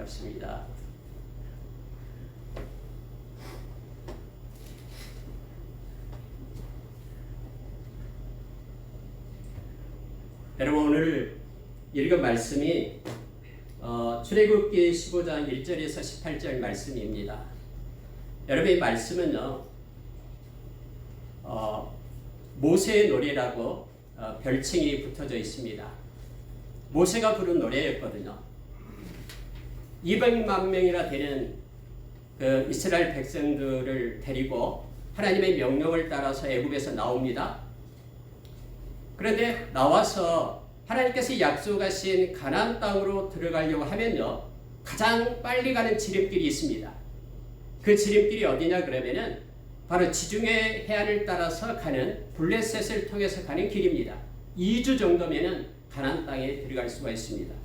반갑습니다. 여러분, 오늘 읽은 말씀이 출애굽기 15장 1절에서 18절 말씀입니다. 여러분, 이 말씀은요, 모세의 노래라고 별칭이 붙어져 있습니다. 모세가 부른 노래였거든요. 200만 명이나 되는 그 이스라엘 백성들을 데리고 하나님의 명령을 따라서 애굽에서 나옵니다. 그런데 나와서 하나님께서 약속하신 가나안 땅으로 들어가려고 하면요, 가장 빨리 가는 지름길이 있습니다. 그 지름길이 어디냐 그러면은 바로 지중해 해안을 따라서 가는 블레셋을 통해서 가는 길입니다. 2주 정도면은 가나안 땅에 들어갈 수가 있습니다.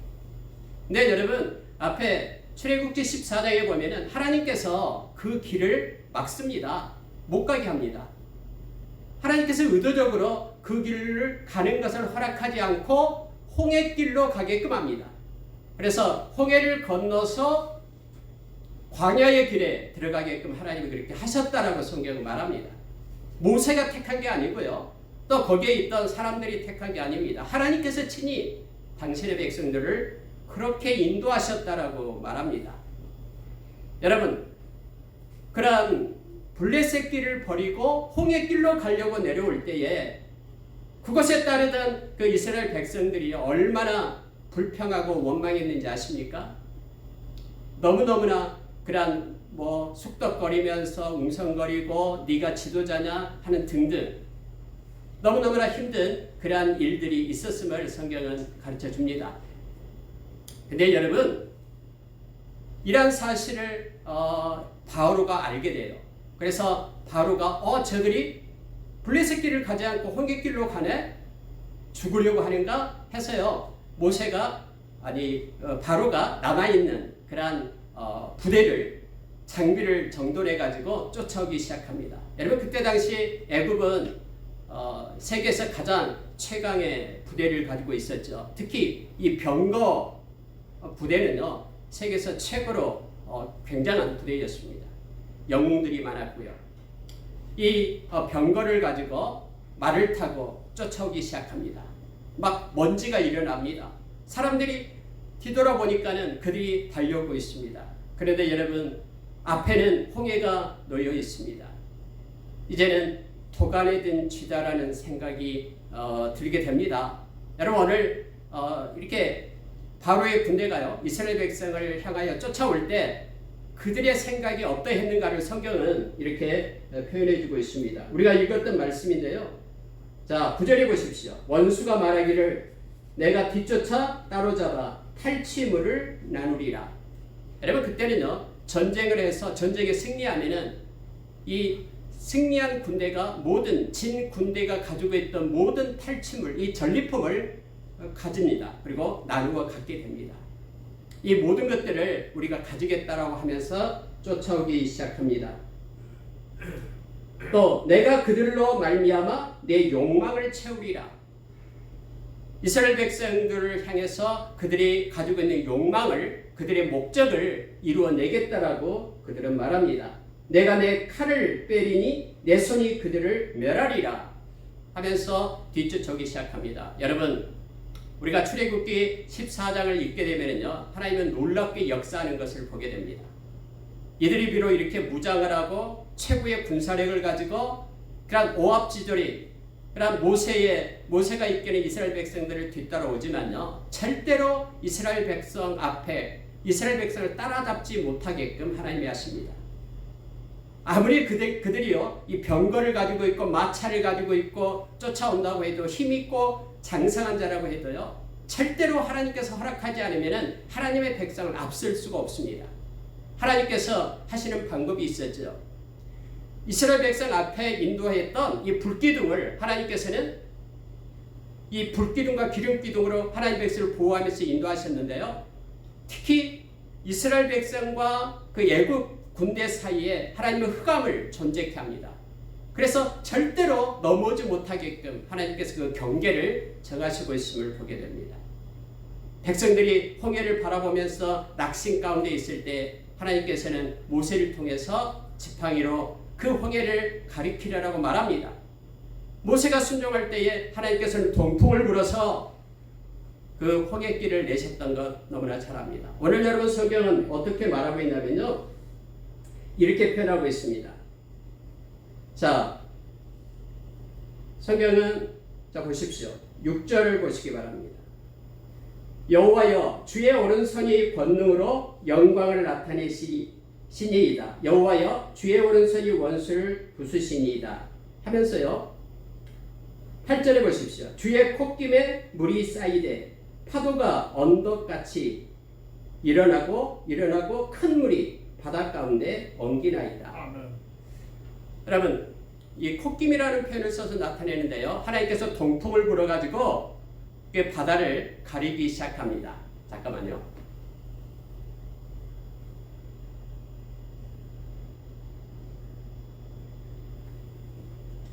근데 여러분, 앞에 출애굽기 14장에 보면은 하나님께서 그 길을 막습니다. 못 가게 합니다. 하나님께서 의도적으로 그 길을 가는 것을 허락하지 않고 홍해길로 가게끔 합니다. 그래서 홍해를 건너서 광야의 길에 들어가게끔 하나님이 그렇게 하셨다라고 성경은 말합니다. 모세가 택한 게 아니고요, 또 거기에 있던 사람들이 택한 게 아닙니다. 하나님께서 친히 당신의 백성들을 그렇게 인도하셨다라고 말합니다. 여러분, 그러한 블레셋 길을 버리고 홍해길로 가려고 내려올 때에 그곳에 따르던 그 이스라엘 백성들이 얼마나 불평하고 원망했는지 아십니까? 너무너무나 그러한 쑥덕거리면서 웅성거리고 네가 지도자냐 하는 등등 너무너무나 힘든 그러한 일들이 있었음을 성경은 가르쳐 줍니다. 근데 여러분, 이러한 사실을 바로가 알게 돼요. 그래서 바로가 저들이 블레셋 길을 가지 않고 홍해길로 가네? 죽으려고 하는가? 해서요, 바로가 남아있는 그러한 부대를, 장비를 정돈해 가지고 쫓아오기 시작합니다. 여러분, 그때 당시 애굽은 세계에서 가장 최강의 부대를 가지고 있었죠. 특히 이 병거 부대는요, 세계에서 최고로 굉장한 부대였습니다. 영웅들이 많았고요. 이 병거를 가지고 말을 타고 쫓아오기 시작합니다. 막 먼지가 일어납니다. 사람들이 뒤돌아보니까는 그들이 달려오고 있습니다. 그런데 여러분, 앞에는 홍해가 놓여 있습니다. 이제는 도간에 든 쥐다라는 생각이 들게 됩니다. 여러분, 오늘 이렇게 바로의 군대가요, 이스라엘 백성을 향하여 쫓아올 때 그들의 생각이 어떠했는가를 성경은 이렇게 표현해주고 있습니다. 우리가 읽었던 말씀인데요. 자, 9절에 보십시오. 원수가 말하기를 내가 뒤쫓아 따로잡아 탈취물을 나누리라. 여러분, 그때는요, 전쟁을 해서 전쟁에 승리하면은 이 승리한 군대가 모든 진 군대가 가지고 있던 모든 탈취물, 이 전리품을 가집니다. 그리고 나누어 갖게 됩니다. 이 모든 것들을 우리가 가지겠다라고 하면서 쫓아오기 시작합니다. 또 내가 그들로 말미암아 내 욕망을 채우리라. 이스라엘 백성들을 향해서 그들이 가지고 있는 욕망을, 그들의 목적을 이루어내겠다라고 그들은 말합니다. 내가 내 칼을 빼리니 내 손이 그들을 멸하리라 하면서 뒤쫓아오기 시작합니다. 여러분, 우리가 출애굽기 14장을 읽게 되면요, 하나님은 놀랍게 역사하는 것을 보게 됩니다. 이들이 비록 이렇게 무장을 하고 최고의 군사력을 가지고 그런 오합지졸이, 그런 모세가 이끄는 이스라엘 백성들을 뒤따라오지만요, 절대로 이스라엘 백성 앞에 이스라엘 백성을 따라잡지 못하게끔 하나님이 하십니다. 아무리 그들이요, 이 병거를 가지고 있고 마차를 가지고 있고 쫓아온다고 해도 힘있고 장성한 자라고 해도요, 절대로 하나님께서 허락하지 않으면 하나님의 백성을 앞설 수가 없습니다. 하나님께서 하시는 방법이 있었죠. 이스라엘 백성 앞에 인도했던 이 불기둥을 하나님께서는 이 불기둥과 기름기둥으로 하나님 백성을 보호하면서 인도하셨는데요, 특히 이스라엘 백성과 그 애굽 군대 사이에 하나님은 흑암을 존재케 합니다. 그래서 절대로 넘어오지 못하게끔 하나님께서 그 경계를 정하시고 있음을 보게 됩니다. 백성들이 홍해를 바라보면서 낙심 가운데 있을 때 하나님께서는 모세를 통해서 지팡이로 그 홍해를 가리키려고 말합니다. 모세가 순종할 때에 하나님께서는 동풍을 불어서 그 홍해길을 내셨던 것 너무나 잘 압니다. 오늘 여러분 성경은 어떻게 말하고 있냐면요, 이렇게 표현하고 있습니다. 자, 성경은 자 보십시오. 6절을 보시기 바랍니다. 여호와여 주의 오른손이 권능으로 영광을 나타내시니이다. 여호와여 주의 오른손이 원수를 부수시니이다 하면서요, 8절에 보십시오. 주의 콧김에 물이 쌓이되 파도가 언덕같이 일어나고 큰 물이 바다 가운데 엉기나이다. 아멘. 여러분, 이 콧김이라는 표현을 써서 나타내는데요, 하나님께서 동풍을 불어가지고 바다를 가리기 시작합니다. 잠깐만요.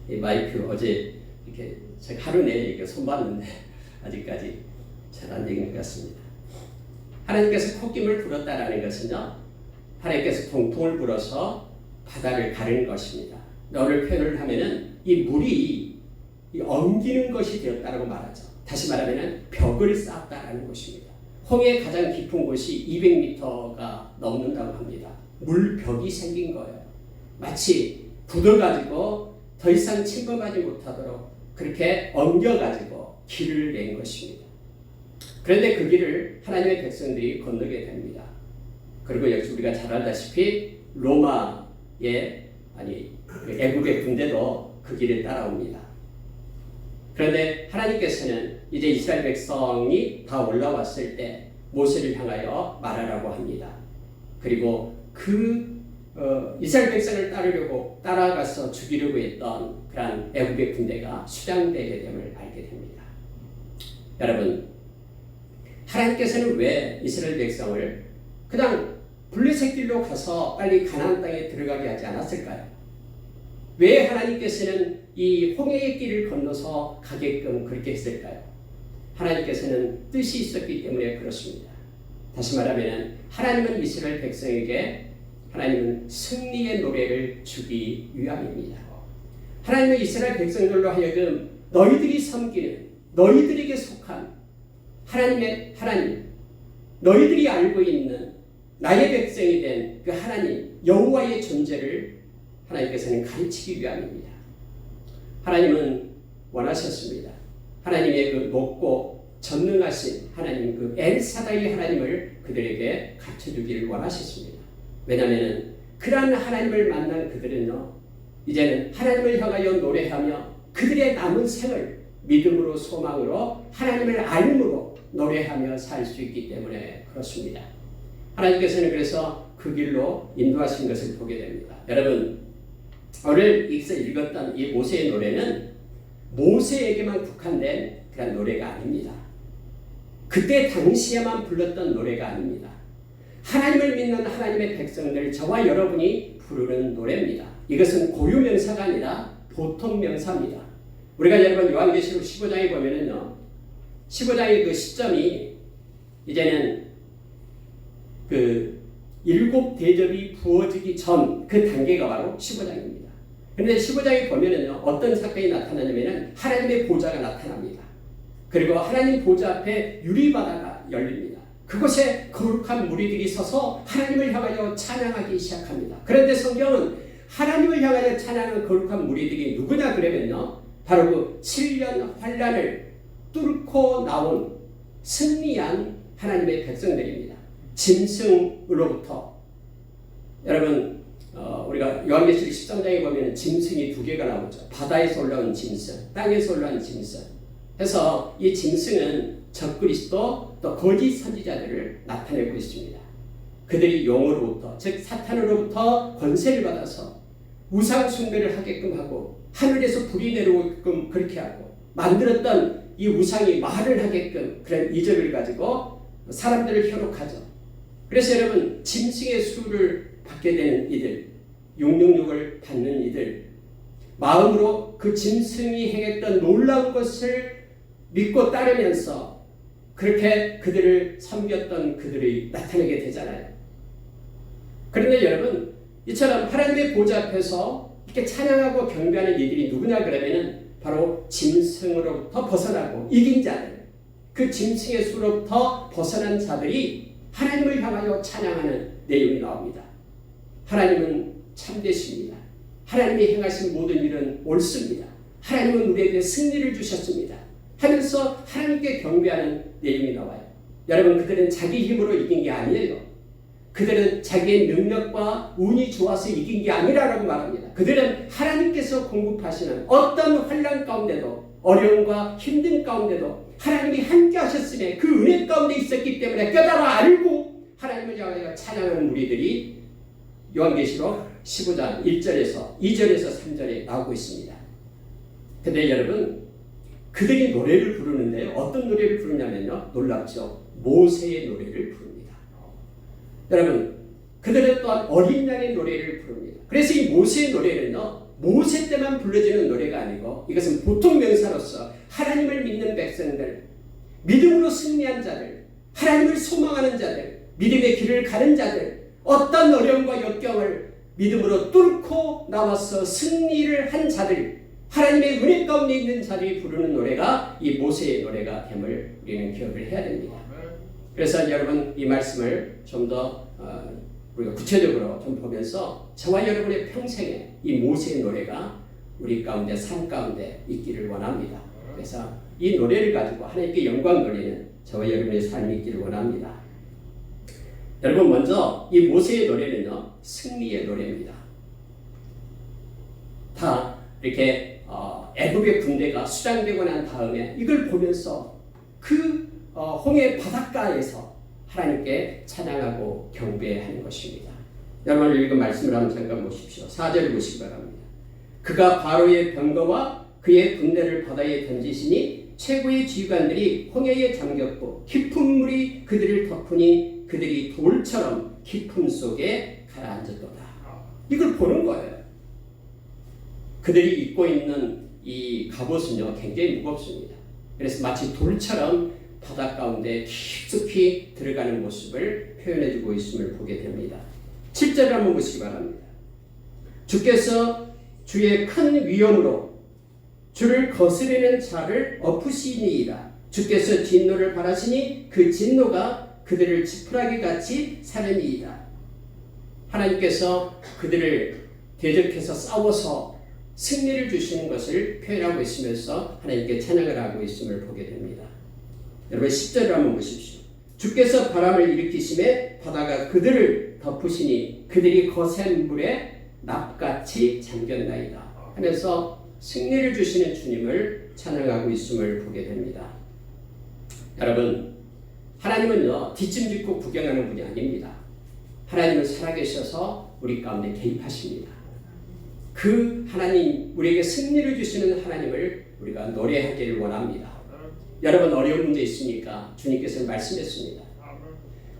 이 마이크 어제 이렇게 제가 하루 내내 이렇게 손봤는데 아직까지 잘 안 되는 것 같습니다. 하나님께서 콧김을 불었다라는 것은요, 하나님께서 동풍을 불어서 바다를 가르는 것입니다. 오늘 표현을 하면은 이 물이 엉기는 것이 되었다라고 말하죠. 다시 말하면은 벽을 쌓았다라는 것입니다. 홍해의 가장 깊은 곳이 200m가 넘는다고 합니다. 물벽이 생긴 거예요. 마치 굳어가지고 더 이상 침범하지 못하도록 그렇게 엉겨가지고 길을 낸 것입니다. 그런데 그 길을 하나님의 백성들이 건너게 됩니다. 그리고 역시 우리가 잘 알다시피 로마의 애국의 군대도 그 길을 따라옵니다. 그런데 하나님께서는 이제 이스라엘 백성이 다 올라왔을 때 모세를 향하여 말하라고 합니다. 그리고 이스라엘 백성을 따르려고 따라가서 죽이려고 했던 그런 애국의 군대가 수장되게 됨을 알게 됩니다. 여러분, 하나님께서는 왜 이스라엘 백성을 그냥 블레셋 길로 가서 빨리 가나안 땅에 들어가게 하지 않았을까요? 왜 하나님께서는 이 홍해의 길을 건너서 가게끔 그렇게 했을까요? 하나님께서는 뜻이 있었기 때문에 그렇습니다. 다시 말하면 하나님은 이스라엘 백성에게 하나님은 승리의 노래를 주기 위함입니다. 하나님은 이스라엘 백성들로 하여금 너희들이 섬기는, 너희들에게 속한 하나님의 하나님, 너희들이 알고 있는 나의 백성이 된 그 하나님 여호와의 존재를 하나님께서는 가르치기 위함입니다. 하나님은 원하셨습니다. 하나님의 그 높고 전능하신 하나님, 그 엘사다이 하나님을 그들에게 가르쳐주기를 원하셨습니다. 왜냐하면 그러한 하나님을 만난 그들은요, 이제는 하나님을 향하여 노래하며 그들의 남은 생을 믿음으로 소망으로 하나님을 알므로 노래하며 살 수 있기 때문에 그렇습니다. 하나님께서는 그래서 그 길로 인도하신 것을 보게 됩니다. 여러분, 오늘 읽었던 이 모세의 노래는 모세에게만 국한된 그런 노래가 아닙니다. 그때 당시에만 불렀던 노래가 아닙니다. 하나님을 믿는 하나님의 백성들, 저와 여러분이 부르는 노래입니다. 이것은 고유 명사가 아니라 보통 명사입니다. 우리가 여러분 요한계시록 15장에 보면은요, 15장의 그 시점이 이제는 그 7 대접이 부어지기 전 그 단계가 바로 15장입니다. 그런데 15장에 보면은요, 어떤 사건이 나타나냐면은 하나님의 보좌가 나타납니다. 그리고 하나님 보좌 앞에 유리바다가 열립니다. 그곳에 거룩한 무리들이 서서 하나님을 향하여 찬양하기 시작합니다. 그런데 성경은 하나님을 향하여 찬양하는 거룩한 무리들이 누구냐 그러면요, 바로 그 7년 환란을 뚫고 나온 승리한 하나님의 백성들입니다. 짐승으로부터, 여러분 우리가 요한계시록 13장에 보면 짐승이 2개가 나오죠. 바다에서 올라온 짐승, 땅에서 올라온 짐승. 그래서 이 짐승은 적그리스도 또 거짓 선지자들을 나타내고 있습니다. 그들이 용으로부터, 즉 사탄으로부터 권세를 받아서 우상 숭배를 하게끔 하고 하늘에서 불이 내려오게끔 그렇게 하고 만들었던 이 우상이 말을 하게끔 그런 이적을 가지고 사람들을 현혹하죠. 그래서 여러분, 짐승의 수를 받게 되는 이들, 666을 받는 이들, 마음으로 그 짐승이 행했던 놀라운 것을 믿고 따르면서 그렇게 그들을 섬겼던 그들이 나타나게 되잖아요. 그런데 여러분, 이처럼 하나님의 보좌 앞에서 이렇게 찬양하고 경배하는 이들이 누구냐 그러면은 바로 짐승으로부터 벗어나고 이긴 자들, 그 짐승의 수로부터 벗어난 자들이 하나님을 향하여 찬양하는 내용이 나옵니다. 하나님은 참되십니다. 하나님이 행하신 모든 일은 옳습니다. 하나님은 우리에게 승리를 주셨습니다. 하면서 하나님께 경배하는 내용이 나와요. 여러분, 그들은 자기 힘으로 이긴 게 아니에요. 그들은 자기의 능력과 운이 좋아서 이긴 게 아니라고 말합니다. 그들은 하나님께서 공급하시는 어떤 환난 가운데도, 어려움과 힘든 가운데도 하나님이 함께 하셨으니 그 은혜 가운데 있었기 때문에 깨달아 알고 하나님을 향하여 찬양하는 우리들이 요한계시록 15장 1절에서 2절에서 3절에 나오고 있습니다. 근데 여러분, 그들이 노래를 부르는데요. 어떤 노래를 부르냐면요. 놀랍죠. 모세의 노래를 부릅니다. 여러분, 그들은 또한 어린 양의 노래를 부릅니다. 그래서 이 모세의 노래는요. 모세 때만 불러지는 노래가 아니고 이것은 보통 명사로서 하나님을 믿는 백성들, 믿음으로 승리한 자들, 하나님을 소망하는 자들, 믿음의 길을 가는 자들, 어떤 어려움과 역경을 믿음으로 뚫고 나와서 승리를 한 자들, 하나님의 은혜 가운데 있는 자들이 부르는 노래가 이 모세의 노래가 됨을 우리는 기억을 해야 됩니다. 그래서 여러분, 이 말씀을 좀 더 우리가 구체적으로 좀 보면서 저와 여러분의 평생에 이 모세의 노래가 우리 가운데, 삶 가운데 있기를 원합니다. 그래서 이 노래를 가지고 하나님께 영광 돌리는 저와 여러분의 삶이 있기를 원합니다. 여러분, 먼저 이 모세의 노래는요, 승리의 노래입니다. 다 이렇게 애굽의 군대가 수장되고 난 다음에 이걸 보면서 그 홍해 바닷가에서 하나님께 찬양하고 경배하는 것입니다. 여러분, 읽은 말씀을 한번 잠깐 보십시오. 4절을 보시기 바랍니다. 그가 바로의 병거와 그의 군대를 바다에 던지시니 최고의 지휘관들이 홍해에 잠겼고 깊은 물이 그들을 덮으니 그들이 돌처럼 깊음 속에 가라앉았도다. 이걸 보는 거예요. 그들이 입고 있는 이 갑옷은요, 굉장히 무겁습니다. 그래서 마치 돌처럼 바다 가운데 깊숙이 들어가는 모습을 표현해주고 있음을 보게 됩니다. 7절을 한번 보시기 바랍니다. 주께서 주의 큰 위엄으로 주를 거스르는 자를 엎으시니이다. 주께서 진노를 바라시니 그 진노가 그들을 지푸라기 같이 사르니이다. 하나님께서 그들을 대적해서 싸워서 승리를 주시는 것을 표현하고 있으면서 하나님께 찬양을 하고 있음을 보게 됩니다. 여러분, 10절을 한번 보십시오. 주께서 바람을 일으키심에 바다가 그들을 덮으시니 그들이 거센 물에 납같이 잠겼나이다 하면서 승리를 주시는 주님을 찬양하고 있음을 보게 됩니다. 여러분, 하나님은요, 뒷짐짓고 구경하는 분이 아닙니다. 하나님은 살아계셔서 우리 가운데 개입하십니다. 그 하나님, 우리에게 승리를 주시는 하나님을 우리가 노래하기를 원합니다. 여러분, 어려운 문제 있으니까 주님께서 말씀했습니다.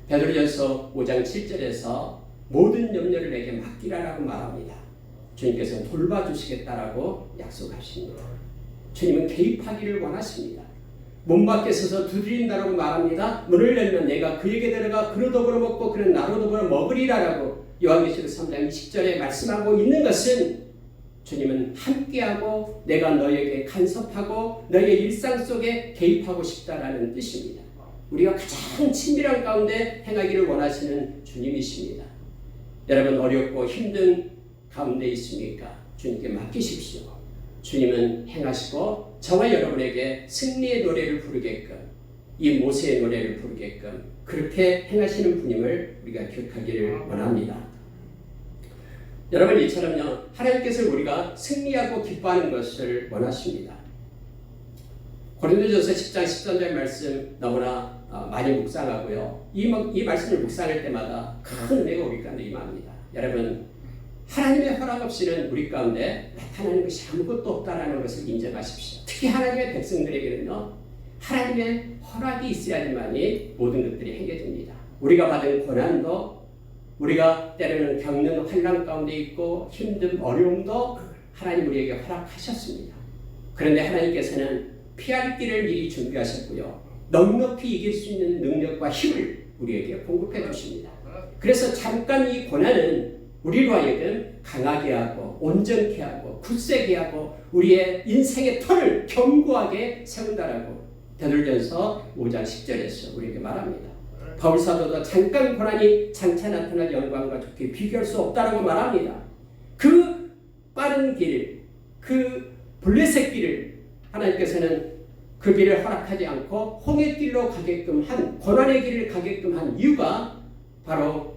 베드로전서 5장 7절에서 모든 염려를 내게 맡기라라고 말합니다. 주님께서는 돌봐주시겠다라고 약속하십니다. 주님은 개입하기를 원하십니다. 문 밖에 서서 두드린다라고 말합니다. 문을 열면 내가 그에게 들어가 그로 더불어 먹고 그는 나로 더불어 먹으리라라고 요한계시록 3장 20절에 말씀하고 있는 것은 주님은 함께하고 내가 너에게 간섭하고 너의 일상 속에 개입하고 싶다라는 뜻입니다. 우리가 가장 친밀한 가운데 행하기를 원하시는 주님이십니다. 여러분, 어렵고 힘든 가운데 있습니까? 주님께 맡기십시오. 주님은 행하시고 저와 여러분에게 승리의 노래를 부르게끔, 이 모세의 노래를 부르게끔 그렇게 행하시는 분임을 우리가 기억하기를 원합니다. 여러분, 이처럼요, 하나님께서 우리가 승리하고 기뻐하는 것을 원하십니다. 고린도전서 10장 13절 말씀 너무나 많이 묵상하고요. 이 말씀을 묵상할 때마다 큰 은혜가 우리 가운데 임합니다. 여러분, 하나님의 허락 없이는 우리 가운데 나타나는 것이 아무것도 없다라는 것을 인정하십시오. 특히 하나님의 백성들에게는요, 하나님의 허락이 있어야지만이 모든 것들이 행해집니다. 우리가 받은 고난도, 우리가 때로는 겪는 환난 가운데 있고 힘든 어려움도 하나님 우리에게 허락하셨습니다. 그런데 하나님께서는 피할 길을 미리 준비하셨고요. 넉넉히 이길 수 있는 능력과 힘을 우리에게 공급해 주십니다. 그래서 잠깐 이 고난은 우리로 하여금 강하게 하고 온전케 하고 굳세게 하고 우리의 인생의 턴을 견고하게 세운다라고 베드로전서 5장 10절에서 우리에게 말합니다. 바울 사도도 잠깐 고난이 장차 나타날 영광과 좋게 비교할 수 없다라고 말합니다. 그 빠른 길, 그 블레셋 길을 하나님께서는 그 길을 허락하지 않고 홍해길로 가게끔 한, 고난의 길을 가게끔 한 이유가 바로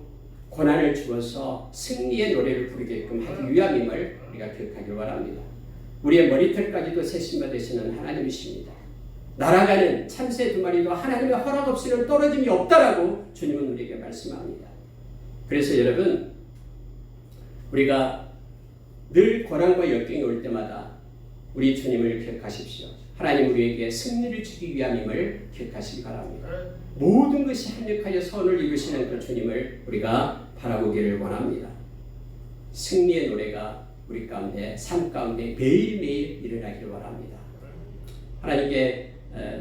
고난을 주어서 승리의 노래를 부르게끔 하기 위함임을 우리가 기억하길 바랍니다. 우리의 머리털까지도 세심마 되시는 하나님이십니다. 날아가는 참새 두 마리도 하나님의 허락 없이는 떨어짐이 없다라고 주님은 우리에게 말씀합니다. 그래서 여러분, 우리가 늘 고난과 역경이 올 때마다 우리 주님을 기억하십시오. 하나님 우리에게 승리를 주기 위함임을 기억하시기 바랍니다. 모든 것이 합력하여 선을 이루시는 그 주님을 우리가 바라보기를 원합니다. 승리의 노래가 우리 가운데, 삶 가운데 매일매일 일어나기를 원합니다. 하나님께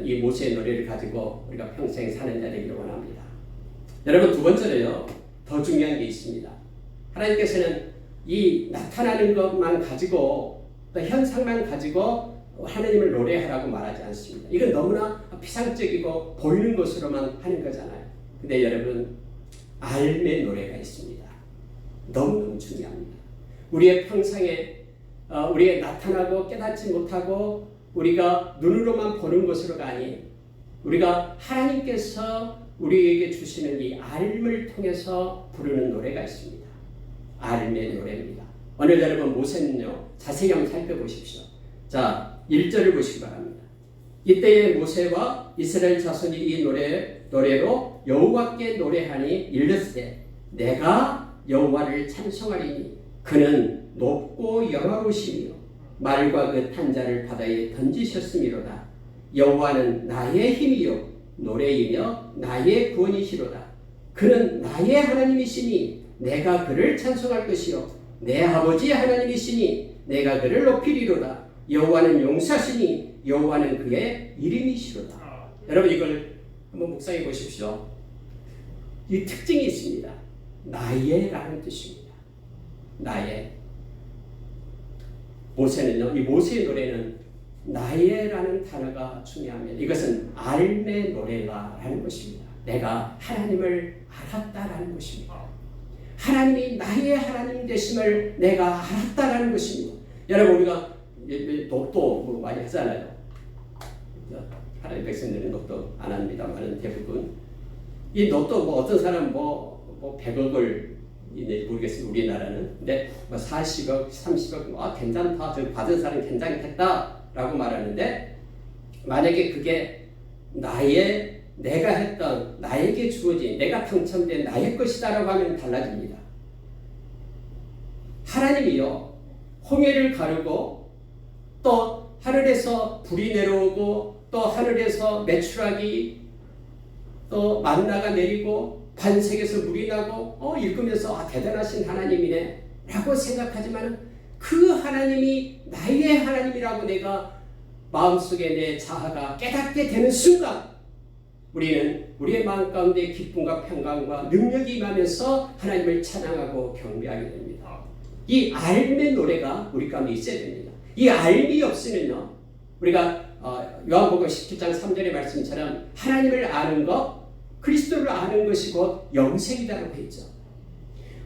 이 모세의 노래를 가지고 우리가 평생 사는 자 되기를 원합니다. 여러분, 두 번째로요, 더 중요한 게 있습니다. 하나님께서는 이 나타나는 것만 가지고 또 현상만 가지고 하나님을 노래하라고 말하지 않습니다. 이건 너무나 피상적이고 보이는 것으로만 하는 거잖아요. 근데 여러분, 알매 노래가 있습니다. 너무너무 중요합니다. 우리의 평생에 우리의 나타나고 깨닫지 못하고 우리가 눈으로만 보는 것으로가 아닌 우리가 하나님께서 우리에게 주시는 이 알을 통해서 부르는 노래가 있습니다. 알매 노래입니다. 오늘 여러분 모세는요, 자세히 한번 살펴보십시오. 자, 1절을 보시기 바랍니다. 이때에 모세와 이스라엘 자손이 이 노래로 여호와께 노래하니 이르되 내가 여호와를 찬송하리니 그는 높고 영화로우시며 말과 그 탄자를 바다에 던지셨음이로다. 여호와는 나의 힘이요 노래이며 나의 구원이시로다. 그는 나의 하나님이시니 내가 그를 찬송할 것이요 내 아버지의 하나님이시니 내가 그를 높이리로다. 여호와는 용사시니 여호와는 그의 이름이시로다. 여러분, 이걸 한번 묵상해 보십시오. 이 특징이 있습니다. 나의라는 뜻입니다. 나의. 모세는요, 이 모세의 노래는 나의라는 단어가 중요합니다. 이것은 알매 노래라는 것입니다. 내가 하나님을 알았다라는 것입니다. 하나님이 나의 하나님 되심을 내가 알았다라는 것입니다. 여러분, 우리가 녹도 뭐 많이 하잖아요. 하나님 백성들은 녹도 안 합니다만 대부분 이 녹도 뭐 어떤 사람 뭐 100억을 모르겠습니다. 우리나라는. 근데 뭐 40억, 30억 괜찮다. 저 받은 사람 괜찮겠다라고 말하는데 만약에 그게 내가 했던 나에게 주어진 내가 당첨된 나의 것이다라고 하면 달라집니다. 하나님이요 홍해를 가르고 또 하늘에서 불이 내려오고 또 하늘에서 메추라기 또 만나가 내리고 반석에서 물이 나고 읽으면서 대단하신 하나님이네 라고 생각하지만 그 하나님이 나의 하나님이라고 내가 마음속에 내 자아가 깨닫게 되는 순간 우리는 우리의 마음 가운데 기쁨과 평강과 능력이 임하면서 하나님을 찬양하고 경배하게 됩니다. 이 알매 노래가 우리 가운데 있어야 됩니다. 이 알미 없으면요, 우리가 요한복음 17장 3절의 말씀처럼 하나님을 아는 것, 그리스도를 아는 것이 곧 영생이라고 했죠.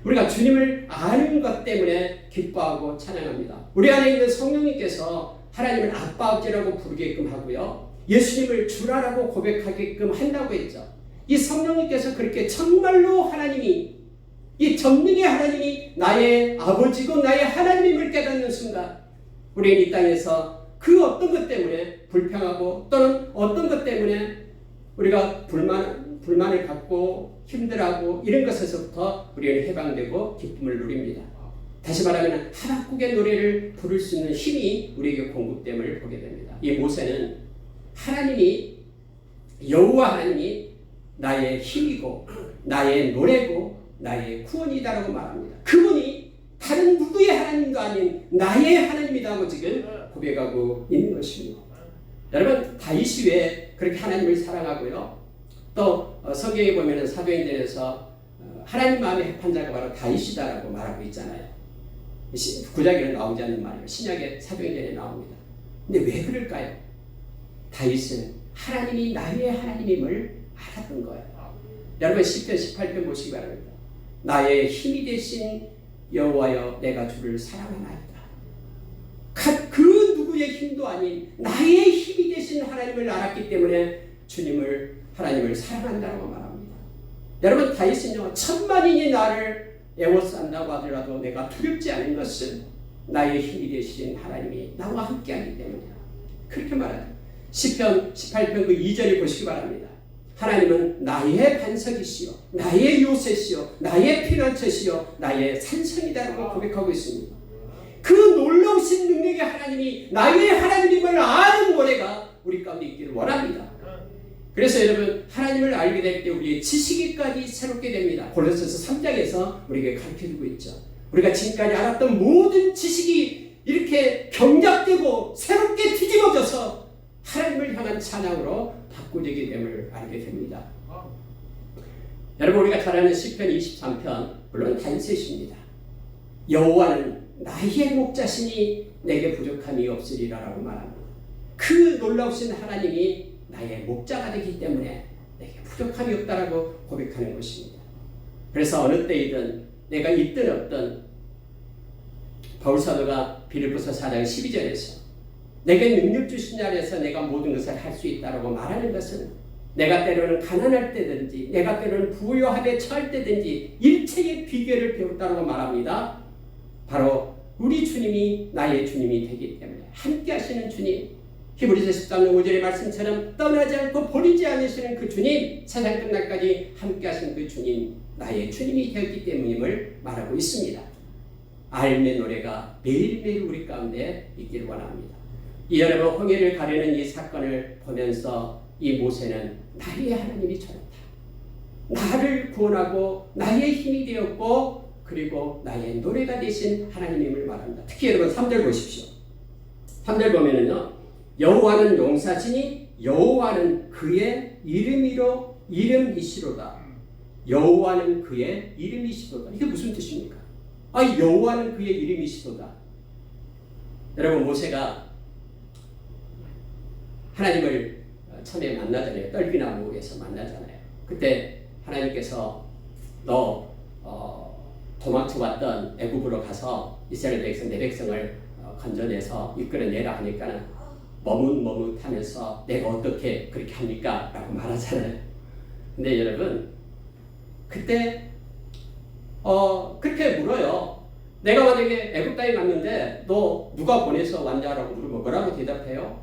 우리가 주님을 아는 것 때문에 기뻐하고 찬양합니다. 우리 안에 있는 성령님께서 하나님을 아빠 아버지라고 부르게끔 하고요, 예수님을 주라라고 고백하게끔 한다고 했죠. 이 성령님께서 그렇게 정말로 하나님이, 이 전능의 하나님이 나의 아버지고 나의 하나님임을 깨닫는 순간 우리는 이 땅에서 그 어떤 것 때문에 불평하고 또는 어떤 것 때문에 우리가 불만을 갖고 힘들어하고 이런 것에서부터 우리는 해방되고 기쁨을 누립니다. 다시 말하면 하박국의 노래를 부를 수 있는 힘이 우리에게 공급됨을 보게 됩니다. 이 모세는 하나님이, 여호와 하나님이 나의 힘이고 나의 노래고 나의 구원이다라고 말합니다. 그분이 다른 누구의 하나님도 아닌 나의 하나님이라고 지금 고백하고 있는 것입니다. 여러분 다윗이 왜 그렇게 하나님을 사랑하고요? 또 성경에 보면 사도행전에서 하나님 마음에 합한 자가 바로 다윗이다라고 말하고 있잖아요. 구약에는 나오지 않는 말이에요. 신약의 사도행전에 나옵니다. 근데 왜 그럴까요? 다윗은 하나님이 나의 하나님임을 알았던 거예요. 여러분 10편 18편 보시기 바랍니다. 나의 힘이 되신 여호와여 내가 주를 사랑하나이다. 그 누구의 힘도 아닌 나의 힘이 되신 하나님을 알았기 때문에 하나님을 사랑한다고 말합니다. 여러분 다윗은요 천만인이 나를 애워싼다고 하더라도 내가 두렵지 않은 것은 나의 힘이 되신 하나님이 나와 함께하기 때문이야. 그렇게 말하죠. 시편 18편 그 2절을 보시기 바랍니다. 하나님은 나의 반석이시요 나의 요새시요 나의 피난처시요 나의 산성이다라고 고백하고 있습니다. 그 놀라우신 능력의 하나님이 나의 하나님임을 아는 노래가 우리 가운데 있기를 원합니다. 그래서 여러분 하나님을 알게 될 때 우리의 지식이까지 새롭게 됩니다. 골로새서 3장에서 우리에게 가르쳐주고 있죠. 우리가 지금까지 알았던 모든 지식이 이렇게 경작되고 새롭게 뒤집어져서 하나님을 향한 찬양으로 바꾸게 됨을 알게 됩니다. 여러분 우리가 잘 아는 시편 23편 물론 다윗입니다. 여호와는 나의 목자시니 내게 부족함이 없으리라라고 말합니다. 그 놀라우신 하나님이 나의 목자가 되기 때문에 내게 부족함이 없다라고 고백하는 것입니다. 그래서 어느 때이든 내가 있든 없든 바울사도가 빌립보서 4장 12절에서 내게 능력 주신 자리에서 내가 모든 것을 할 수 있다라고 말하는 것은 내가 때로는 가난할 때든지 내가 때로는 부요함에 처할 때든지 일체의 비결을 배웠다라고 말합니다. 바로 우리 주님이 나의 주님이 되기 때문에 함께 하시는 주님, 히브리서 13장 5절의 말씀처럼 떠나지 않고 버리지 않으시는 그 주님, 세상 끝날까지 함께 하시는 그 주님, 나의 주님이 되었기 때문임을 말하고 있습니다. 알매 노래가 매일매일 우리 가운데 있기를 원합니다. 이 여러분 홍해를 가르는 이 사건을 보면서 이 모세는 나의 하나님이 저렇다. 나를 구원하고 나의 힘이 되었고 그리고 나의 노래가 되신 하나님임을 말합니다. 특히 여러분 3절 보십시오. 3절 보면은요. 여호와는 용사시니 여호와는 그의 이름이시로다. 여호와는 그의 이름이시로다. 이게 무슨 뜻입니까? 여호와는 그의 이름이시로다. 여러분 모세가 하나님을 처음에 만나잖아요. 떨기나무에서 만나잖아요. 그때 하나님께서 너 도망쳐왔던 애굽으로 가서 이스라엘 백성 내 백성을 건져내서 이끌어내라 하니까는 머뭇머뭇하면서 내가 어떻게 그렇게 합니까? 라고 말하잖아요. 근데 여러분 그때 그렇게 물어요. 내가 만약에 애굽 땅에 갔는데 너 누가 보내서 왔냐라고 물으면 뭐라고 대답해요?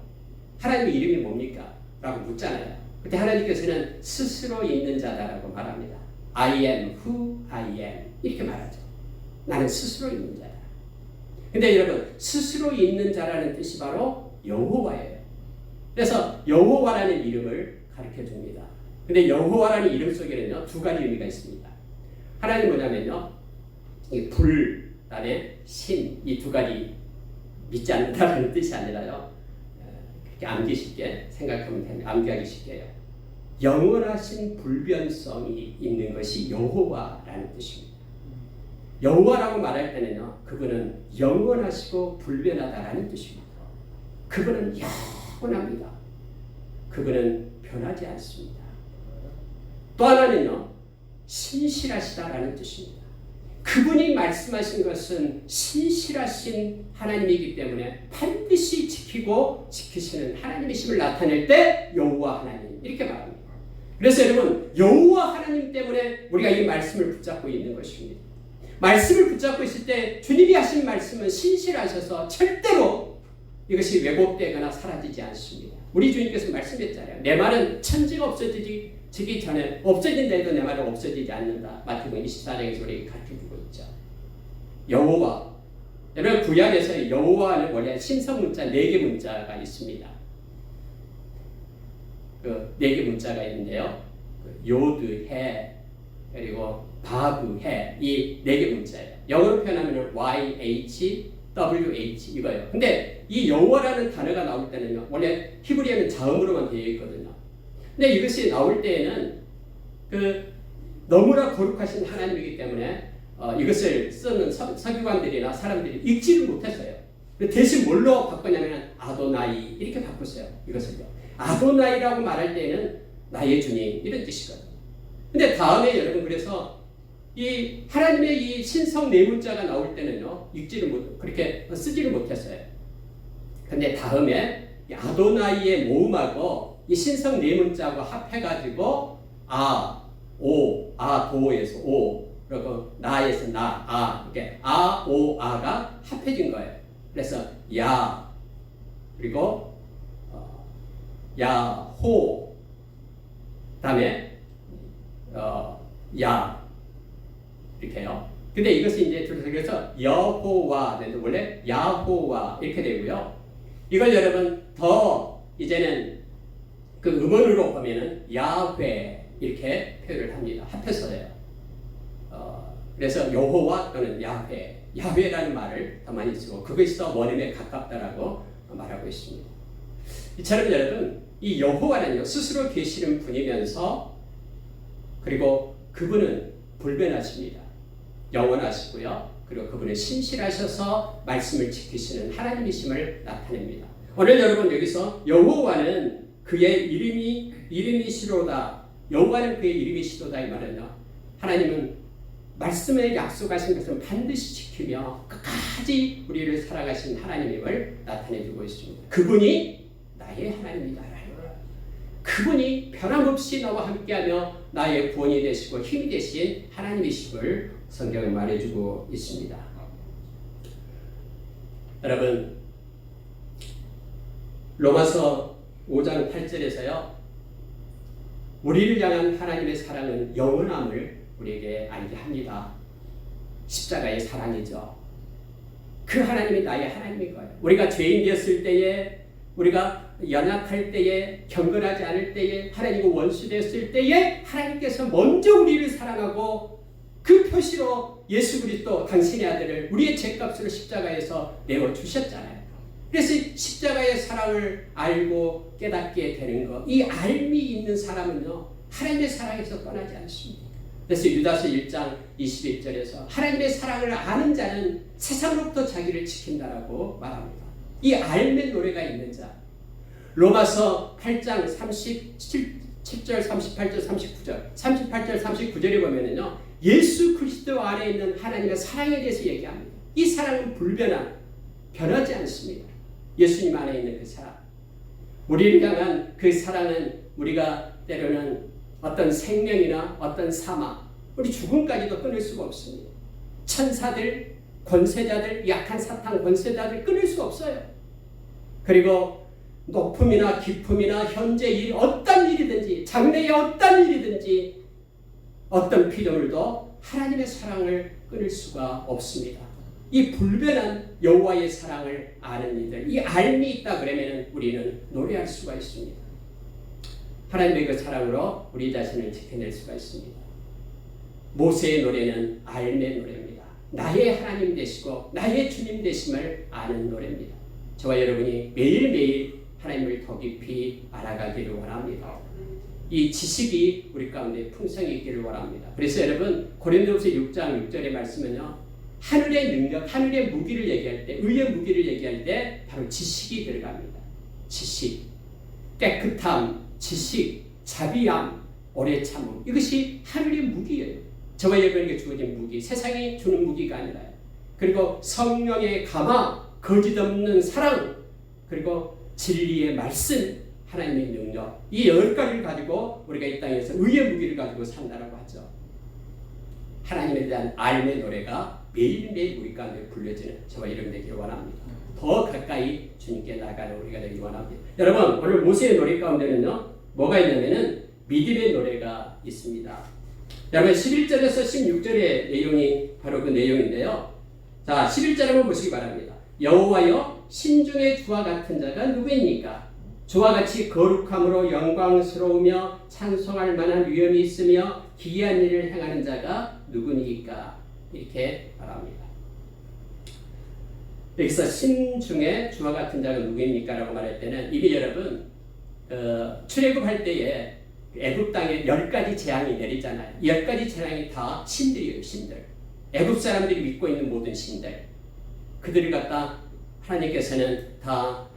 하나님의 이름이 뭡니까? 라고 묻잖아요. 그때 하나님께서는 스스로 있는 자다라고 말합니다. I am who I am 이렇게 말하죠. 나는 스스로 있는 자다. 근데 여러분 스스로 있는 자라는 뜻이 바로 여호와예요. 그래서 여호와라는 이름을 가르쳐 줍니다. 근데 여호와라는 이름 속에는요 두 가지 의미가 있습니다. 하나는 뭐냐면요 이 불, 그다음에 신, 이 두 가지 믿지 않는다는 뜻이 아니라요 그렇게 암기 쉽게 생각하면 됩니다. 암기하기 쉽게요. 영원하신 불변성이 있는 것이 여호와라는 뜻입니다. 여호와라고 말할 때는요 그분은 영원하시고 불변하다라는 뜻입니다. 그분은 영원합니다. 그분은 변하지 않습니다. 또 하나는요 신실하시다라는 뜻입니다. 그분이 말씀하신 것은 신실하신 하나님이기 때문에 반드시 지키고 지키시는 하나님이심을 나타낼 때 여호와 하나님 이렇게 말합니다. 그래서 여러분 여호와 하나님 때문에 우리가 이 말씀을 붙잡고 있는 것입니다. 말씀을 붙잡고 있을 때 주님이 하신 말씀은 신실하셔서 절대로 이것이 왜곡되거나 사라지지 않습니다. 우리 주님께서 말씀했잖아요. 내 말은 천지가 없어지기 전에 없어진다 해도 내 말은 없어지지 않는다. 마태복음 24장에서 우리에게 가르쳐주고 있죠. 여호와. 여러분 구약에서 여호와는 원래 신성문자 4개 문자가 있습니다. 그 4개 문자가 있는데요. 요드, 해, 그리고 바브, 해 이 4개 문자예요. 영어로 표현하면 YHWH WH 이거예요. 근데 이 여호와라는 단어가 나올 때는요, 원래 히브리어는 자음으로만 되어 있거든요. 근데 이것이 나올 때에는 너무나 거룩하신 하나님이기 때문에 이것을 쓰는 서기관들이나 사람들이 읽지를 못했어요. 대신 뭘로 바꾸냐면 아도나이 이렇게 바꿨어요. 이것을요. 아도나이라고 말할 때는 나의 주님 이런 뜻이거든요. 근데 다음에 여러분 그래서 이 하나님의 이 신성 네 문자가 나올 때는요, 그렇게 쓰지를 못했어요. 근데 다음에 이 아도나이의 모음하고 이 신성 네 문자하고 합해가지고 도에서 오, 그리고 나에서 이렇게 아가 합해진 거예요. 그래서 야, 그리고 야호, 다음에 야 이렇게요. 근데 이것이 이제 그래서 여호와, 원래 야호와 이렇게 되고요. 이걸 여러분 더 이제는 그 음원으로 보면은 야훼 이렇게 표현을 합니다. 합해서요. 그래서 여호와 또는 야훼라는 말을 더 많이 쓰고 그것이 더 원음에 가깝다라고 말하고 있습니다. 이처럼 여러분 이 여호와는요, 스스로 계시는 분이면서 그리고 그분은 불변하십니다. 영원하시고요. 그리고 그분은 신실하셔서 말씀을 지키시는 하나님이심을 나타냅니다. 오늘 여러분 여기서 여호와는 그의 이름이시로다. 여호와는 그의 이름이시로다 이 말은요, 하나님은 말씀에 약속하신 것은 반드시 지키며 끝까지 우리를 사랑하신 하나님임을 나타내주고 있습니다. 그분이 나의 하나님이다. 그분이 변함없이 나와 함께하며 나의 구원이 되시고 힘이 되신 하나님이심을 성경에 말해주고 있습니다. 여러분, 로마서 5장 8절에서요, 우리를 향한 하나님의 사랑은 영원함을 우리에게 알게 합니다. 십자가의 사랑이죠. 그 하나님이 나의 하나님인 거예요. 우리가 죄인 되었을 때에, 우리가 연약할 때에, 경건하지 않을 때에, 하나님과 원수되었을 때에 하나님께서 먼저 우리를 사랑하고 그 표시로 예수 그리스도 당신의 아들을 우리의 죄값으로 십자가에서 내어주셨잖아요. 그래서 십자가의 사랑을 알고 깨닫게 되는 것, 이 알미 있는 사람은요, 하나님의 사랑에서 떠나지 않습니다. 그래서 유다서 1장 21절에서 하나님의 사랑을 아는 자는 세상으로부터 자기를 지킨다라고 말합니다. 이 알의 노래가 있는 자. 로마서 8장 37절, 38절, 39절, 38절, 39절에 보면은요, 예수 그리스도 안에 있는 하나님의 사랑에 대해서 얘기합니다. 이 사랑은 변하지 않습니다. 예수님 안에 있는 그 사랑. 우리를 향한 그 사랑은 우리가 때로는 어떤 생명이나 어떤 사망, 우리 죽음까지도 끊을 수가 없습니다. 천사들, 권세자들, 약한 사탄 권세자들 끊을 수 없어요. 그리고 높음이나 깊음이나 현재 일, 어떤 일이든지, 장래의 어떤 일이든지, 어떤 피조물도 하나님의 사랑을 끊을 수가 없습니다. 이 불변한 여호와의 사랑을 아는 이들, 이 알미 있다 그러면 우리는 노래할 수가 있습니다. 하나님의 그 사랑으로 우리 자신을 지켜낼 수가 있습니다. 모세의 노래는 알미의 노래입니다. 나의 하나님 되시고 나의 주님 되심을 아는 노래입니다. 저와 여러분이 매일매일 하나님을 더 깊이 알아가기를 원합니다. 이 지식이 우리 가운데 풍성히 있기를 원합니다. 그래서 여러분, 고린도후서 6장 6절의 말씀은요, 하늘의 능력, 하늘의 무기를 얘기할 때, 의의 무기를 얘기할 때 바로 지식이 들어갑니다. 지식, 깨끗함, 지식, 자비함, 오래 참음, 이것이 하늘의 무기예요. 저와 여러분에게 주어진 무기, 세상이 주는 무기가 아니라요. 그리고 성령의 감화, 거짓 없는 사랑, 그리고 진리의 말씀, 하나님의 능력, 이 10가지를 가지고 우리가 이 땅에서 의의 무기를 가지고 산다라고 하죠. 하나님에 대한 알의 노래가 매일매일 우리 가운데 불려지는 저와 여러분 되기를 원합니다. 더 가까이 주님께 나가는 우리가 되기를 원합니다. 여러분, 오늘 모세의 노래 가운데는요, 뭐가 있냐면은 믿음의 노래가 있습니다. 여러분, 11절에서 16절의 내용이 바로 그 내용인데요. 자, 11절 한번 보시기 바랍니다. 여호와여, 신중의 주와 같은 자가 누구입니까? 주와 같이 거룩함으로 영광스러우며 찬송할 만한 위엄이 있으며 기이한 일을 행하는 자가 누구니까? 이렇게 말합니다. 여기서 신 중에 주와 같은 자가 누구입니까? 라고 말할 때는 이미 여러분 출애굽할 때에 애굽 땅에 10가지 재앙이 내리잖아요. 10가지 재앙이 다 신들이에요. 신들. 애굽 사람들이 믿고 있는 모든 신들. 그들을 갖다 하나님께서는 다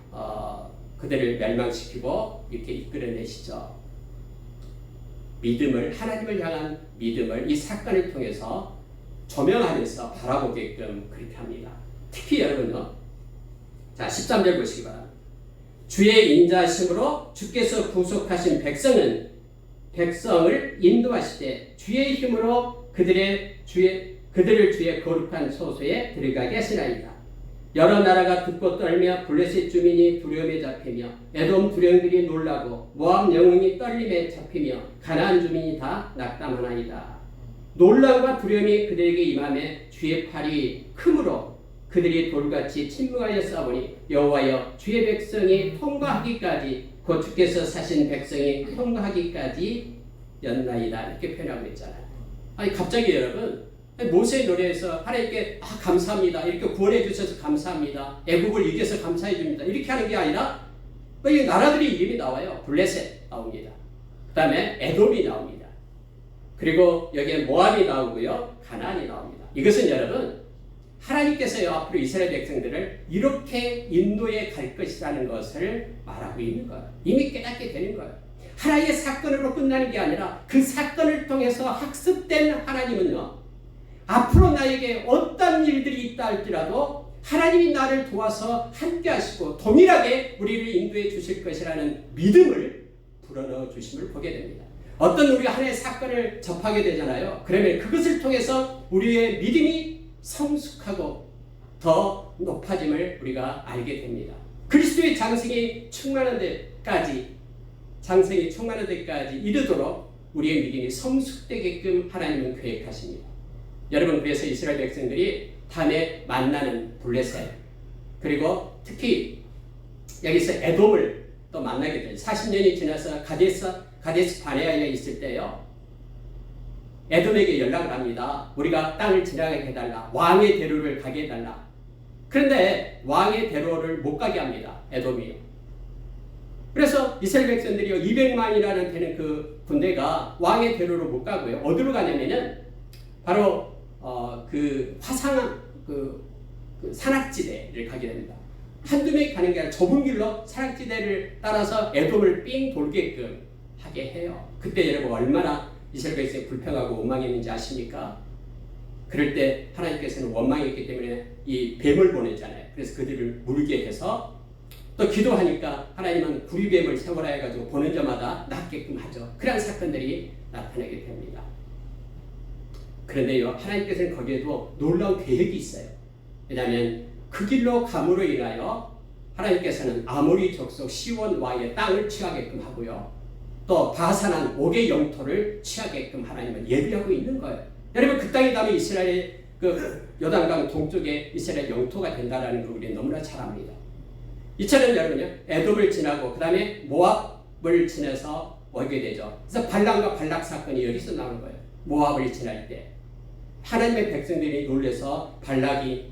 그들을 멸망시키고 이렇게 이끌어내시죠. 믿음을, 하나님을 향한 믿음을 이 사건을 통해서 조명하면서 바라보게끔 그렇게 합니다. 특히 여러분요, 자 13절 보시기 바랍니다. 주의 인자하심으로 주께서 구속하신 백성을 인도하시되 주의 힘으로 그들을 주의 거룩한 소소에 들어가게 하시나이다. 여러 나라가 듣고 떨며 블레셋 주민이 두려움에 잡히며 에돔 두령들이 놀라고 모압 영웅이 떨림에 잡히며 가나안 주민이 다 낙담하나이다. 놀람과 두려움이 그들에게 임하며 주의 팔이 크므로 그들이 돌같이 침묵하여 싸우니 여호와여 주의 백성이 통과하기까지 곧 주께서 사신 백성이 통과하기까지 였나이다. 이렇게 표현하고 있잖아요. 아니 갑자기 여러분 모세의 노래에서 하나님께 감사합니다. 이렇게 구원해 주셔서 감사합니다. 애국을 이겨서 감사해 줍니다. 이렇게 하는 게 아니라 이 나라들이 이름이 나와요. 블레셋 나옵니다. 그 다음에 에돔이 나옵니다. 그리고 여기에 모압이 나오고요. 가나안이 나옵니다. 이것은 여러분 하나님께서요 앞으로 이스라엘 백성들을 이렇게 인도에 갈 것이라는 것을 말하고 있는 거예요. 이미 깨닫게 되는 거예요. 하나의 사건으로 끝나는 게 아니라 그 사건을 통해서 학습된 하나님은요 앞으로 나에게 어떤 일들이 있다 할지라도 하나님이 나를 도와서 함께 하시고 동일하게 우리를 인도해 주실 것이라는 믿음을 불어넣어 주심을 보게 됩니다. 어떤 우리가 하나의 사건을 접하게 되잖아요. 그러면 그것을 통해서 우리의 믿음이 성숙하고 더 높아짐을 우리가 알게 됩니다. 그리스도의 장성이 충만한 데까지 이르도록 우리의 믿음이 성숙되게끔 하나님은 계획하십니다. 여러분 그래서 이스라엘 백성들이 다음에 만나는 블레셋 그리고 특히 여기서 에돔을 또 만나게 돼요. 40년이 지나서 가데스 바네아에 있을 때요. 에돔에게 연락을 합니다. 우리가 땅을 지나가게 해달라. 왕의 대로를 가게 해달라. 그런데 왕의 대로를 못 가게 합니다. 에돔이요. 그래서 이스라엘 백성들이요 200만이라는 되는 그 군대가 왕의 대로를 못 가고요. 어디로 가냐면은 바로 그 화상한 그 산악지대를 가게 됩니다. 한두 명이 가는 게 아니라 좁은 길로 산악지대를 따라서 에돔을 삥 돌게끔 하게 해요. 그때 여러분 얼마나 이스라엘 백성이 불평하고 원망했는지 아십니까? 그럴 때 하나님께서는 원망했기 때문에 이 뱀을 보내잖아요. 그래서 그들을 물게 해서 또 기도하니까 하나님은 구리뱀을 세워라 해가지고 보는 자마다 낫게끔 하죠. 그런 사건들이 나타나게 됩니다. 그런데요 하나님께서는 거기에도 놀라운 계획이 있어요. 왜냐하면 그 길로 감으로 인하여 하나님께서는 아모리 족속 시온 왕의 땅을 취하게끔 하고요. 또 바산한 옥의 영토를 취하게끔 하나님은 예비하고 있는 거예요. 여러분 그 땅이 다음에 이스라엘의 그 요단강 동쪽에 이스라엘 영토가 된다라는 걸 우리는 너무나 잘 압니다. 이처럼 여러분요 에돔을 지나고 그 다음에 모압을 지나서 오게 되죠. 그래서 발람과 발락 사건이 여기서 나오는 거예요. 모압을 지날 때 하나님의 백성들이 놀래서 발락이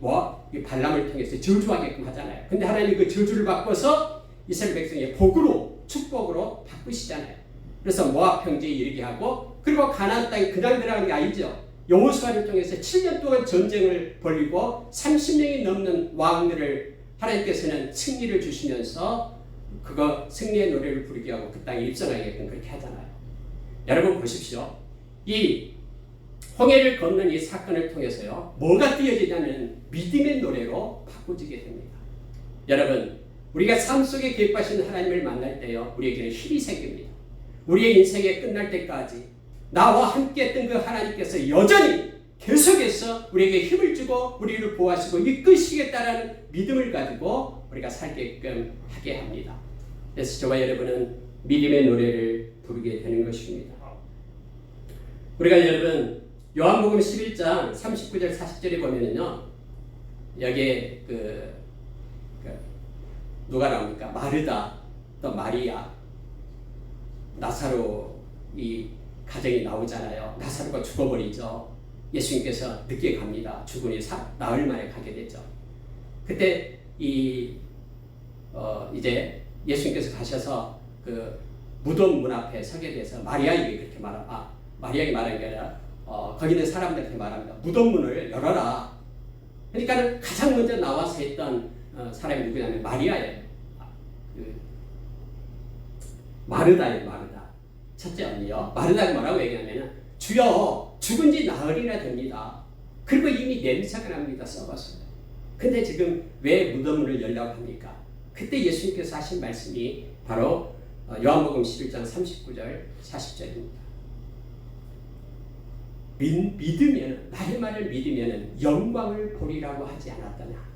발람을 통해서 저주하게끔 하잖아요. 근데 하나님이 그 저주를 바꿔서 이스라엘 백성의 복으로 축복으로 바꾸시잖아요. 그래서 모압 평지에 이르게 하고 그리고 가나안 땅에 그냥 들어가는 게 아니죠. 여호수아를 통해서 7년 동안 전쟁을 벌이고 30명이 넘는 왕들을 하나님께서는 승리를 주시면서 그거 승리의 노래를 부르게 하고 그 땅에 입성하게끔 그렇게 하잖아요. 여러분 보십시오. 이 홍해를 건넌 이 사건을 통해서요 뭐가 띄어지냐면 믿음의 노래로 바꾸지게 됩니다. 여러분 우리가 삶 속에 계획하신 하나님을 만날 때요 우리에게는 힘이 생깁니다. 우리의 인생이 끝날 때까지 나와 함께 했던 그 하나님께서 여전히 계속해서 우리에게 힘을 주고 우리를 보호하시고 이끄시겠다라는 믿음을 가지고 우리가 살게끔 하게 합니다. 그래서 저와 여러분은 믿음의 노래를 부르게 되는 것입니다. 우리가 여러분 요한복음 11장 39절 40절에 보면은요 여기에 누가 나옵니까? 마르다 또 마리아 나사로 이 가정이 나오잖아요. 나사로가 죽어버리죠. 예수님께서 늦게 갑니다. 죽으니 나흘 만에 가게 되죠. 그때 이제 예수님께서 가셔서 그 무덤 문 앞에 서게 돼서 마리아에게 그렇게 마리아에게 말한 게 아니라 거기 있는 사람들한테 말합니다. 무덤 문을 열어라. 그러니까 가장 먼저 나와서 했던 사람이 누구냐면 마리아예요. 마르다예요. 마르다. 첫째 언니요. 마르다가 뭐라고 얘기하냐면 주여 죽은 지 나흘이나 됩니다. 그리고 이미 냄새가 납니다. 썩었어요. 근데 지금 왜 무덤문을 열라고 합니까? 그때 예수님께서 하신 말씀이 바로 요한복음 11장 39절 40절입니다. 믿으면 나의 말을 믿으면 영광을 보리라고 하지 않았더냐.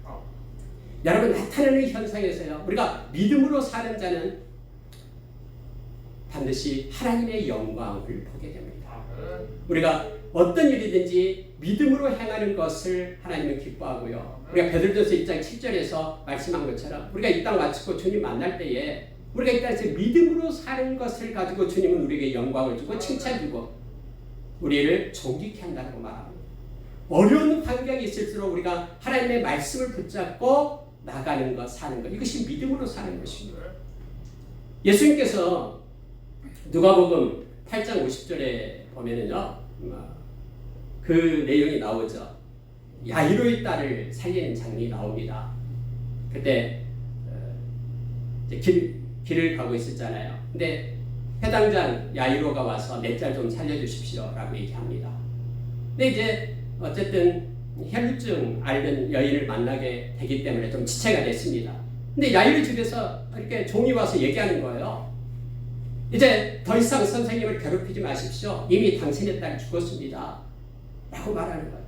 여러분 나타나는 현상에서요. 우리가 믿음으로 사는 자는 반드시 하나님의 영광을 보게 됩니다. 우리가 어떤 일이든지 믿음으로 행하는 것을 하나님은 기뻐하고요. 우리가 베드로전서 1장 7절에서 말씀한 것처럼 우리가 이 땅 마치고 주님 만날 때에 우리가 이 땅에서 믿음으로 사는 것을 가지고 주님은 우리에게 영광을 주고 칭찬 주고 우리를 존귀케 한다고 말합니다. 어려운 환경이 있을수록 우리가 하나님의 말씀을 붙잡고 나가는 것, 사는 것, 이것이 믿음으로 사는 것입니다. 예수님께서 누가복음 8장 50절에 보면은요, 그 내용이 나오죠. 야이로의 딸을 살리는 장면이 나옵니다. 그때 이제 길을 가고 있었잖아요. 근데 해당장 야이로가 와서 내 딸 좀 살려주십시오라고 얘기합니다. 근데 이제 어쨌든 혈루증 앓는 여인을 만나게 되기 때문에 좀 지체가 됐습니다. 근데 야이로 집에서 이렇게 종이 와서 얘기하는 거예요. 이제 더 이상 선생님을 괴롭히지 마십시오. 이미 당신의 딸 죽었습니다. 라고 말하는 거예요.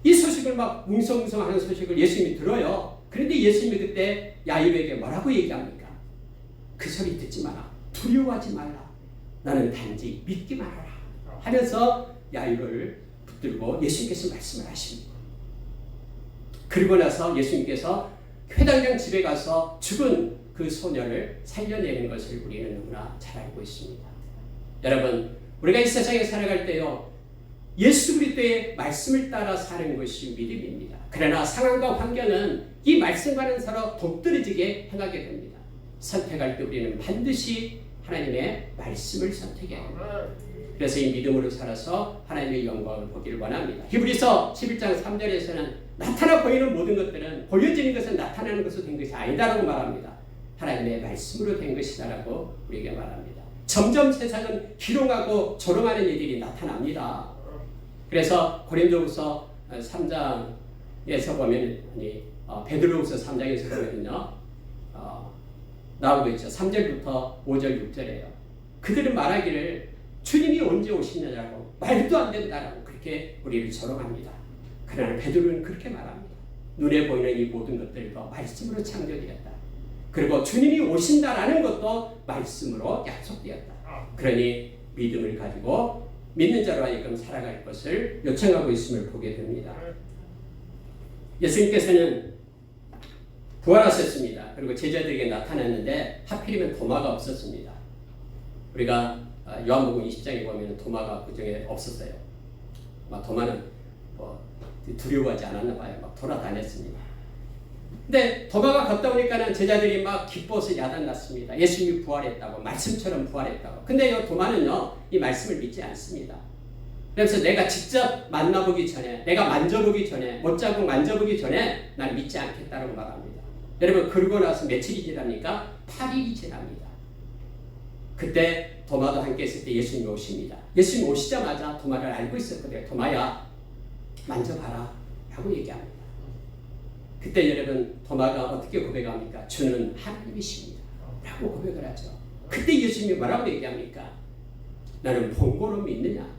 이 소식을 막 웅성웅성하는 소식을 예수님이 들어요. 그런데 예수님이 그때 야이로에게 뭐라고 얘기합니까? 그 소리 듣지 마라. 두려워하지 말라. 나는 단지 믿기만 하라. 하면서 야이로를 붙들고 예수님께서 말씀을 하십니다. 그리고 나서 예수님께서 회당장 집에 가서 죽은 그 소녀를 살려내는 것을 우리는 너무나 잘 알고 있습니다. 여러분, 우리가 이 세상에 살아갈 때요, 예수 그리스도의 말씀을 따라 사는 것이 믿음입니다. 그러나 상황과 환경은 이 말씀과는 서로 동떨어지게 행하게 됩니다. 선택할 때 우리는 반드시 하나님의 말씀을 선택해야 합니다. 그래서 이 믿음으로 살아서 하나님의 영광을 보기를 원합니다. 히브리서 11장 3절에서는 나타나 보이는 모든 것들은 보여지는 것은 나타나는 것으로 된 것이 아니다라고 말합니다. 하나님의 말씀으로 된 것이다라고 우리에게 말합니다. 점점 세상은 기롱하고 조롱하는 일들이 나타납니다. 그래서 고린도후서 3장에서 보면 베드로후서 3장에서 보면요 나오고 있죠. 3절부터 5절 6절에요. 그들은 말하기를 주님이 언제 오시느냐고 말도 안 된다라고 그렇게 우리를 조롱합니다. 그러나 베드로는 그렇게 말합니다. 눈에 보이는 이 모든 것들도 말씀으로 창조되었다. 그리고 주님이 오신다라는 것도 말씀으로 약속되었다. 그러니 믿음을 가지고 믿는 자로 하여금 살아갈 것을 요청하고 있음을 보게 됩니다. 예수님께서는 부활하셨습니다. 그리고 제자들에게 나타났는데 하필이면 도마가 없었습니다. 우리가 요한복음 20장에 보면 도마가 그 중에 없었어요. 도마는 두려워하지 않았나 봐요. 막 돌아다녔습니다. 근데 도마가 걷다 보니까는 제자들이 막 기뻐서 야단났습니다. 예수님이 부활했다고, 말씀처럼 부활했다고. 근데 이 도마는요, 이 말씀을 믿지 않습니다. 그래서 내가 직접 만나보기 전에, 내가 만져보기 전에, 못자국 만져보기 전에 난 믿지 않겠다고 말합니다. 여러분, 그러고 나서 며칠이 지납니까? 8일이 지납니다. 그때 도마도 함께 있을 때 예수님이 오십니다. 예수님이 오시자마자 도마를 알고 있었거든요. 도마야, 만져봐라 라고 얘기합니다. 그때 여러분, 도마가 어떻게 고백합니까? 주는 하나님이십니다 라고 고백을 하죠. 그때 예수님이 뭐라고 얘기합니까? 나는 본고로 믿느냐?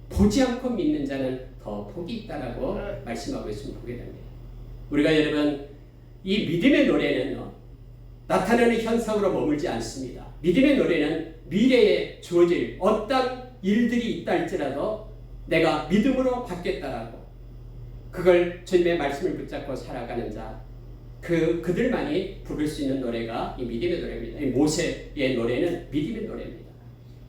보지 않고 믿는 자는 더 복이 있다라고 말씀하고 있음을 보게 됩니다. 우리가 여러분, 이 믿음의 노래는요, 나타나는 현상으로 머물지 않습니다. 믿음의 노래는 미래에 주어질 어떤 일들이 있다 할지라도 내가 믿음으로 받겠다라고, 그걸 주님의 말씀을 붙잡고 살아가는 자, 그들만이 부를 수 있는 노래가 이 믿음의 노래입니다. 이 모세의 노래는 믿음의 노래입니다.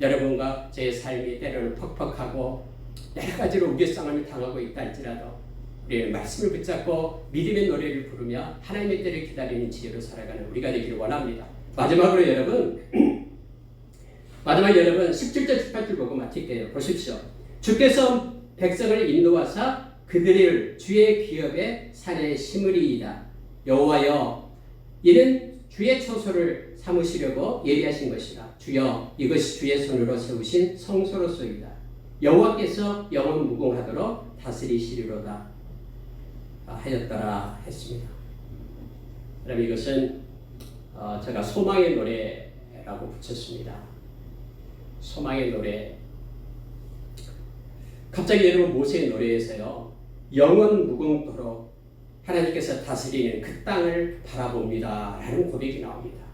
여러분과 제 삶이 때로는 퍽퍽하고 여러 가지로 우겨싸움을 당하고 있다 할지라도 우리는 말씀을 붙잡고 믿음의 노래를 부르며 하나님의 때를 기다리는 지혜로 살아가는 우리가 되기를 원합니다. 마지막으로 여러분 17절 18절 보고 마칠게요. 보십시오. 주께서 백성을 인도하사 그들을 주의 기업에 산에 심으리이다. 여호와여 이는 주의 처소를 삼으시려고 예비하신 것이라. 주여 이것이 주의 손으로 세우신 성소로소이다. 여호와께서 영원 무궁하도록 다스리시리로다 하였더라 했습니다. 그럼 이것은 제가 소망의 노래라고 붙였습니다. 소망의 노래. 갑자기 여러분 모세의 노래에서요. 영원 무궁토록 하나님께서 다스리는 그 땅을 바라봅니다 라는 고백이 나옵니다.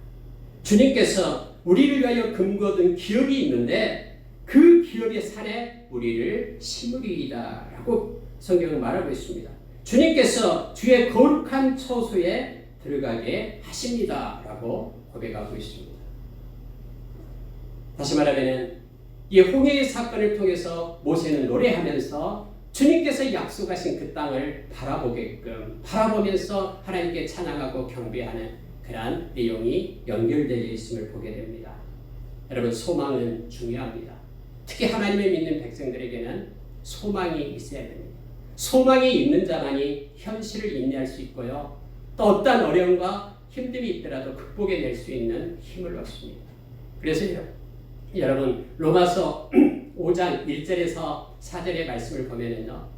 주님께서 우리를 위하여 금거둔 기업이 있는데 그 기업의 산에 우리를 심으리이다 라고 성경은 말하고 있습니다. 주님께서 주의 거룩한 처소에 들어가게 하십니다 라고 고백하고 있습니다. 다시 말하면 이 홍해의 사건을 통해서 모세는 노래하면서 주님께서 약속하신 그 땅을 바라보게끔 바라보면서 하나님께 찬양하고 경배하는 그러한 내용이 연결되어 있음을 보게 됩니다. 여러분 소망은 중요합니다. 특히 하나님을 믿는 백성들에게는 소망이 있어야 됩니다. 소망이 있는 자만이 현실을 인내할 수 있고요. 또 어떠한 어려움과 힘듦이 있더라도 극복해낼 수 있는 힘을 얻습니다. 그래서 여러분 로마서 5장 1절에서 4절의 말씀을 보면은요.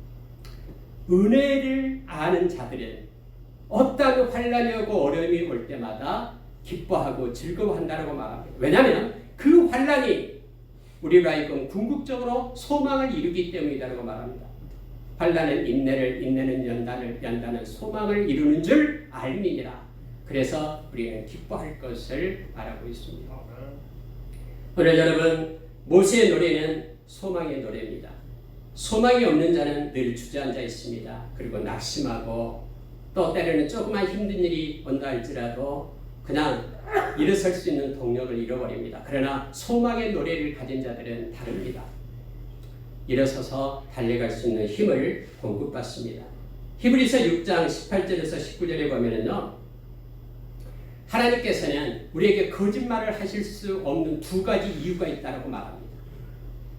은혜를 아는 자들은 어떠한 환난이 오고 어려움이 올 때마다 기뻐하고 즐거워한다고 말합니다. 왜냐하면 그 환난이 우리로 하여금 궁극적으로 소망을 이루기 때문이라고 말합니다. 환난은 인내를, 인내는 연단은 소망을 이루는 줄 알미니라. 그래서 우리는 기뻐할 것을 말하고 있습니다. 오늘 여러분 모세의 노래는 소망의 노래입니다. 소망이 없는 자는 늘 주저앉아 있습니다. 그리고 낙심하고 또 때로는 조그만 힘든 일이 온다 할지라도 그냥 일어설 수 있는 동력을 잃어버립니다. 그러나 소망의 노래를 가진 자들은 다릅니다. 일어서서 달려갈 수 있는 힘을 공급받습니다. 히브리서 6장 18절에서 19절에 보면은요. 하나님께서는 우리에게 거짓말을 하실 수 없는 두 가지 이유가 있다고 말합니다.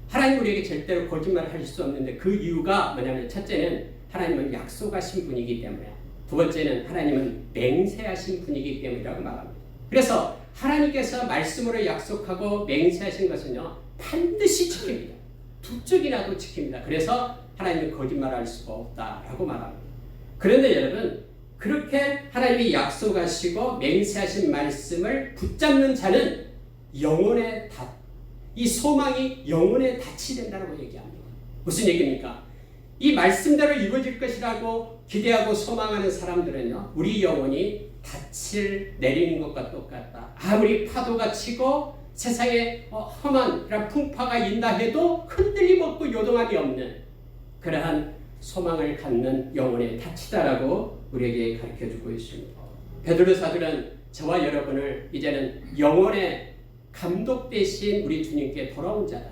하나님 우리에게 절대로 거짓말을 하실 수 없는데 그 이유가 뭐냐면 첫째는 하나님은 약속하신 분이기 때문에 두 번째는 하나님은 맹세하신 분이기 때문이라고 말합니다. 그래서 하나님께서 말씀으로 약속하고 맹세하신 것은요 반드시 지킵니다. 두 쪽이라도 지킵니다. 그래서 하나님은 거짓말할 수가 없다라고 말합니다. 그런데 여러분 그렇게 하나님이 약속하시고 맹세하신 말씀을 붙잡는 자는 영혼의 닷, 이 소망이 영혼의 닻이 된다고 얘기합니다. 무슨 얘기입니까? 이 말씀대로 이루어질 것이라고 기대하고 소망하는 사람들은요, 우리 영혼이 닻을 내리는 것과 똑같다. 아무리 파도가 치고 세상에 험한 그런 풍파가 있다 해도 흔들림 없고 요동함이 없는 그러한 소망을 갖는 영혼의 닻이다라고 우리에게 가르쳐주고 있습니다. 베드로 사도는 저와 여러분을 이제는 영혼의 감독 대신 우리 주님께 돌아온 자다.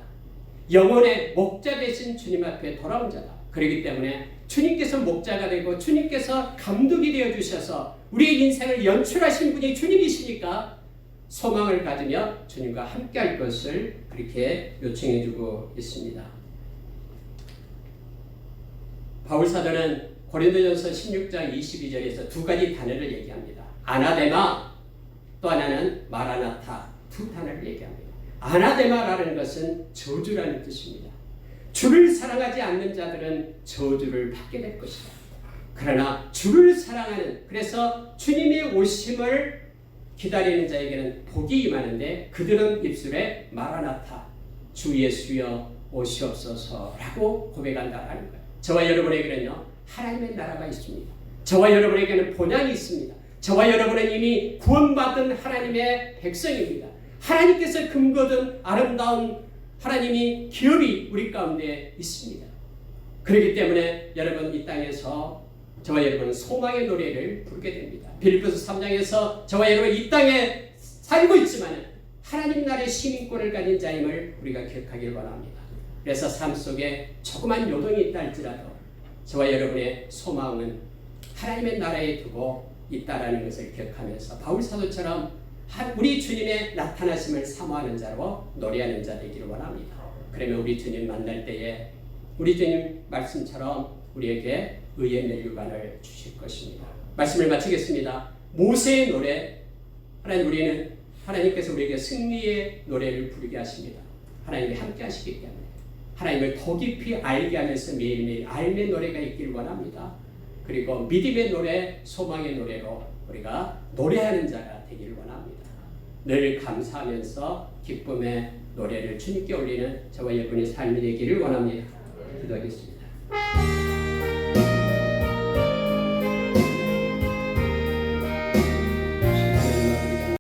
영혼의 목자 대신 주님 앞에 돌아온 자다. 그렇기 때문에 주님께서 목자가 되고 주님께서 감독이 되어주셔서 우리의 인생을 연출하신 분이 주님이시니까 소망을 가지며 주님과 함께할 것을 그렇게 요청해주고 있습니다. 바울사도는 고린도전서 16장 22절에서 두 가지 단어를 얘기합니다. 아나데마, 또 하나는 마라나타, 두 단어를 얘기합니다. 아나데마라는 것은 저주라는 뜻입니다. 주를 사랑하지 않는 자들은 저주를 받게 될 것이다. 그러나 주를 사랑하는, 그래서 주님의 오심을 기다리는 자에게는 복이 임하는데 그들은 입술에 마라나타, 주 예수여 오시옵소서라고 고백한다는 거예요. 저와 여러분에게는요, 하나님의 나라가 있습니다. 저와 여러분에게는 본향이 있습니다. 저와 여러분은 이미 구원받은 하나님의 백성입니다. 하나님께서 금거둔 아름다운 하나님이 기업이 우리 가운데 있습니다. 그렇기 때문에 여러분 이 땅에서 저와 여러분은 소망의 노래를 부르게 됩니다. 빌립보서 3장에서 저와 여러분 이 땅에 살고 있지만 하나님 나라의 시민권을 가진 자임을 우리가 기억하길 바랍니다. 그래서 삶 속에 조그만 요동이 있다 할지라도 저와 여러분의 소망은 하나님의 나라에 두고 있다라는 것을 기억하면서 바울 사도처럼 우리 주님의 나타나심을 사모하는 자로 노래하는 자 되기를 원합니다. 그러면 우리 주님 만날 때에 우리 주님 말씀처럼 우리에게 의의 멸류관을 주실 것입니다. 말씀을 마치겠습니다. 모세의 노래, 하나님께서 우리에게 승리의 노래를 부르게 하십니다. 하나님이 함께 하시기 때문에 하나님을 더 깊이 알게 하면서 매일매일 알의 노래가 있기를 원합니다. 그리고 믿음의 노래, 소망의 노래로 우리가 노래하는 자가 되기를 원합니다. 늘 감사하면서 기쁨의 노래를 주님께 올리는 저와 여러분의 삶이 되기를 원합니다. 기도하겠습니다.